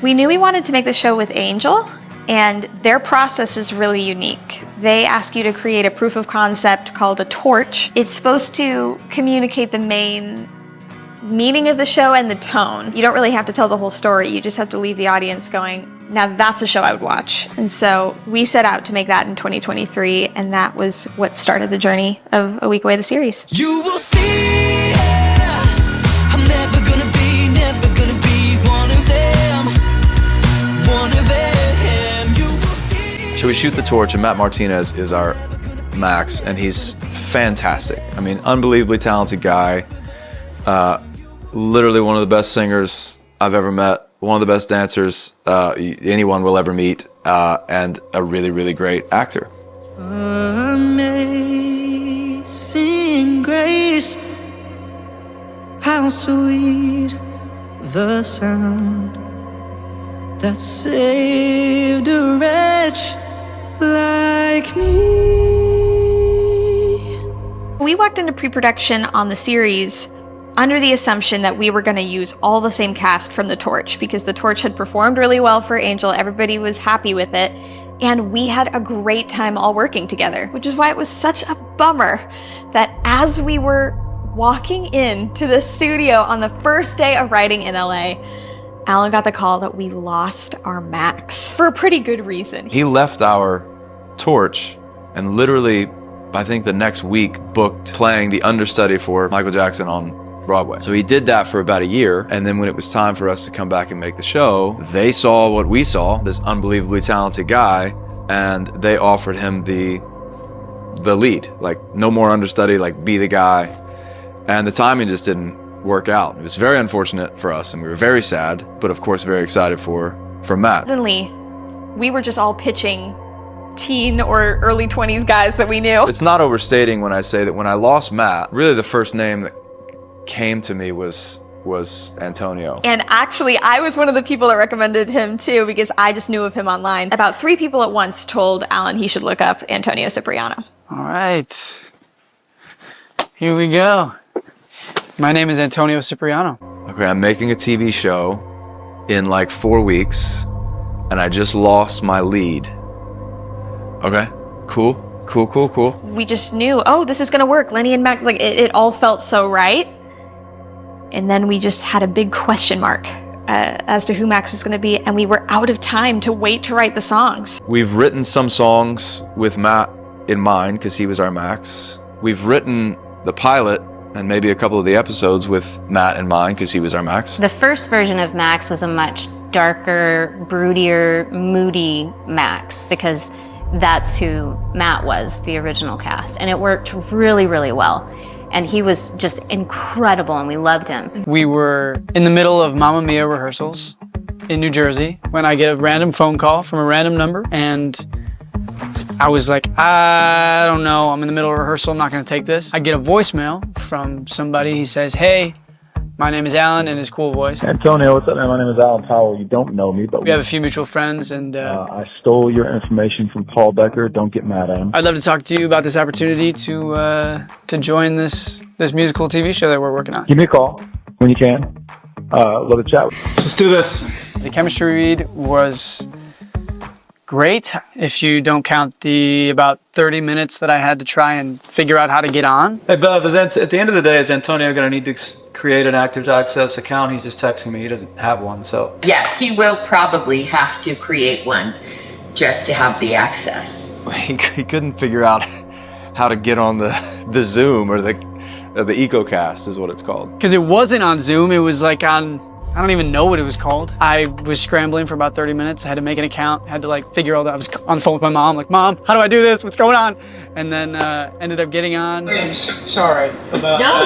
We knew we wanted to make the show with Angel, and their process is really unique. They ask you to create a proof of concept called a torch. It's supposed to communicate the main meaning of the show and the tone. You don't really have to tell the whole story, you just have to leave the audience going, now that's a show I would watch. And so we set out to make that in 2023, and that was what started the journey of A Week Away, the series. You will see, I'm never gonna be one of them, one of them. You will see. So we shoot the torch, and Matt Martinez is our Max, and he's fantastic. I mean, unbelievably talented guy. Literally one of the best singers I've ever met, one of the best dancers anyone will ever meet, and a really, really great actor. Amazing grace, how sweet the sound that saved a wretch like me. We walked into pre-production on the series under the assumption that we were going to use all the same cast from The Torch, because The Torch had performed really well for Angel, everybody was happy with it, and we had a great time all working together, which is why it was such a bummer that as we were walking into the studio on the first day of writing in LA, Alan got the call that we lost our Max, for a pretty good reason. He left our Torch and literally, I think the next week, booked playing the understudy for Michael Jackson on Broadway. So he did that for about a year, and then when it was time for us to come back and make the show, they saw what we saw, this unbelievably talented guy, and they offered him the lead. Like, no more understudy, like, be the guy. And the timing just didn't work out. It was very unfortunate for us, and we were very sad, but of course very excited for Matt. Suddenly, we were just all pitching teen or early 20s guys that we knew. It's not overstating when I say that when I lost Matt, really the first name that came to me was Antonio. And actually, I was one of the people that recommended him too, because I just knew of him online. About 3 people at once told Alan he should look up Antonio Cypriano. All right, here we go. My name is Antonio Cypriano. Okay, I'm making a TV show in like 4 weeks, and I just lost my lead. Okay, cool. We just knew, oh, this is gonna work. Lenny and Max, like, it all felt so right. And then we just had a big question mark as to who Max was gonna be, and we were out of time to wait to write the songs. We've written some songs with Matt in mind, because he was our Max. We've written the pilot and maybe a couple of the episodes with Matt in mind, because he was our Max. The first version of Max was a much darker, broodier, moody Max, because that's who Matt was, the original cast. And it worked really, really well. And he was just incredible, and we loved him. We were in the middle of Mamma Mia rehearsals in New Jersey when I get a random phone call from a random number, and I was like, I don't know, I'm in the middle of rehearsal, I'm not gonna take this. I get a voicemail from somebody. He says, hey, my name is Alan, in his cool voice. Antonio, what's up, man? My name is Alan Powell. You don't know me, but we have a few mutual friends, and I stole your information from Paul Becker. Don't get mad at him. I'd love to talk to you about this opportunity to join this musical TV show that we're working on. Give me a call when you can. Love to chat. Let's do this. The chemistry read was great, if you don't count the about 30 minutes that I had to try and figure out how to get on. Hey Bev, at the end of the day, is Antonio going to need to create an active access account? He's just texting me, he doesn't have one, so. Yes, he will probably have to create one just to have the access. He couldn't figure out how to get on the Zoom or the EcoCast is what it's called. Because it wasn't on Zoom, it was like on, I don't even know what it was called. I was scrambling for about 30 minutes. I had to make an account, had to like figure all that. I was on the phone with my mom, like, Mom, how do I do this? What's going on? And then ended up getting on. I'm sorry about No,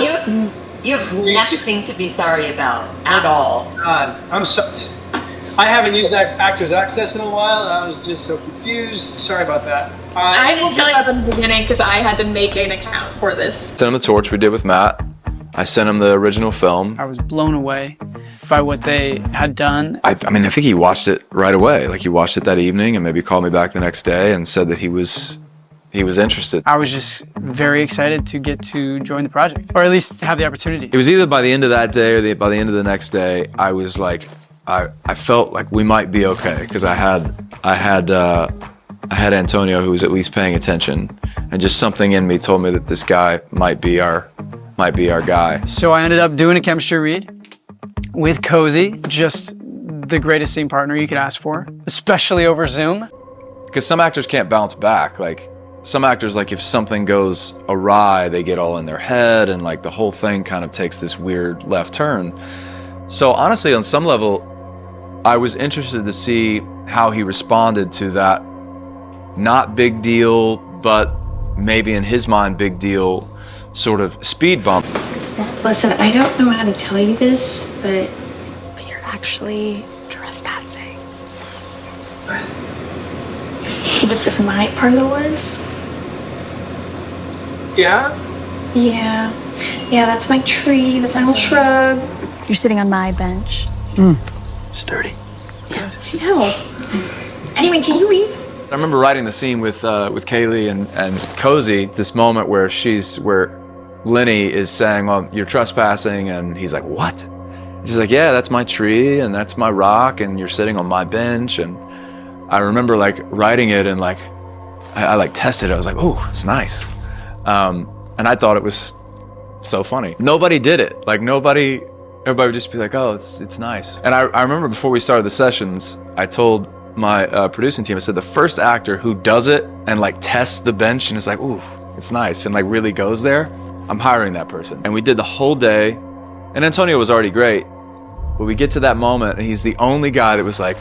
you have nothing to be sorry about at all. God, I'm so. I haven't used that Actors Access in a while, and I was just so confused. Sorry about that. I didn't tell you in the beginning because I had to make an account for this. Sent him the torch we did with Matt. I sent him the original film. I was blown away by what they had done. I mean, I think he watched it right away. Like, he watched it that evening and maybe called me back the next day and said that he was interested. I was just very excited to get to join the project, or at least have the opportunity. It was either by the end of that day or by the end of the next day, I was like, I felt like we might be okay because I had Antonio who was at least paying attention, and just something in me told me that this guy might be our guy. So I ended up doing a chemistry read with Cozy, just the greatest scene partner you could ask for, especially over Zoom. Because some actors can't bounce back. Like some actors, like if something goes awry, they get all in their head, and like the whole thing kind of takes this weird left turn. So honestly, on some level, I was interested to see how he responded to that not big deal, but maybe in his mind big deal sort of speed bump. Listen, I don't know how to tell you this, but You're actually trespassing. this is my part of the woods. Yeah? Yeah, that's my tree, that's my little shrub. You're sitting on my bench. Sturdy. No. Anyway, can you leave? I remember writing the scene with Kaylee and Cozy, this moment where Lenny is saying, well, you're trespassing, and he's like, what? She's like, yeah, that's my tree, and that's my rock, and you're sitting on my bench. And I remember like writing it, and like, I like tested it. I was like, oh, it's nice. And I thought it was so funny. Nobody did it. Like everybody would just be like, oh, it's nice. And I remember before we started the sessions, I told my producing team, I said, the first actor who does it and like tests the bench and is like, ooh, it's nice, and like really goes there, I'm hiring that person. And we did the whole day, and Antonio was already great, but we get to that moment and he's the only guy that was like,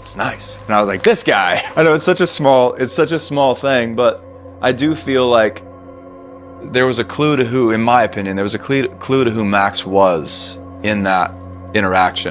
it's nice. And I was like, this guy. I know it's such a small thing, but I do feel like there was a clue to who, in my opinion, there was a clue to who Max was in that interaction.